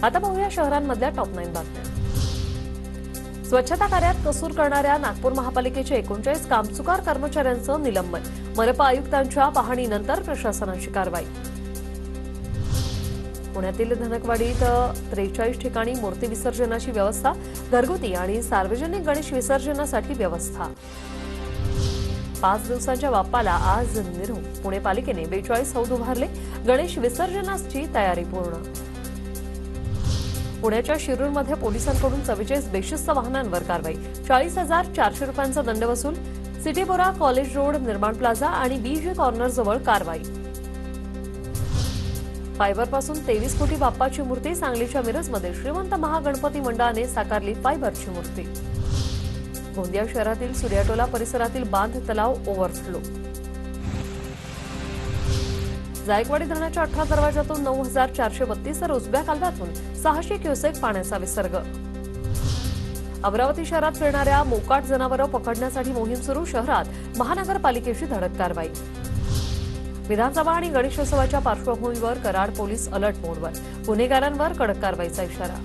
आता पाहूया शहरांमधल्या टॉप 9 बातम्या। स्वच्छता कार्यात कसूर करणाऱ्या नागपूर महापालिकेच्या 39 कामचुकार कर्मचाऱ्यांचं निलंबन। मनपा आयुक्तांच्या पाहणीनंतर प्रशासनाची कारवाई। पुण्यातील धनकवाडीत 43 ठिकाणी मूर्ती विसर्जनाची व्यवस्था, घरगुती आणि सार्वजनिक गणेश विसर्जनासाठी व्यवस्था। 5 दिवसांच्या बाप्पाला आज निरोप। पुणे पालिकेने 42 हौद उभारले, गणेश विसर्जनाची तयारी पूर्ण। पुण्याच्या शिरूरमध्ये पोलिसांकडून 44 बेशिस्त वाहनांवर कारवाई, 40,400 रुपयांचा दंड वसूल। सिटीबोरा कॉलेज रोड, निर्माण प्लाझा आणि बीजे कॉर्नर जवळ कारवाई। फायबरपासून 23 कोटी बाप्पाची मूर्ती, सांगलीच्या मिरजमध्ये श्रीमंत महागणपती मंडळाने साकारली फायबरची मूर्ती। गोंदिया शहरातील सूर्याटोला परिसरातील बांध तलाव ओव्हरफ्लो। जायकवाडी धरणाच्या 18 दरवाजातून 9,432 तर उजव्या कालव्यातून 600 क्युसेक पाण्याचा विसर्ग। अमरावती शहरात फिरणाऱ्या मोकाट जनावरं पकडण्यासाठी मोहीम सुरू, शहरात महानगरपालिकेची धडक कारवाई। विधानसभा आणि गणेशोत्सवाच्या पार्श्वभूमीवर कराड पोलीस अलर्ट मोडवर, गुन्हेगारांवर कडक कारवाईचा इशारा।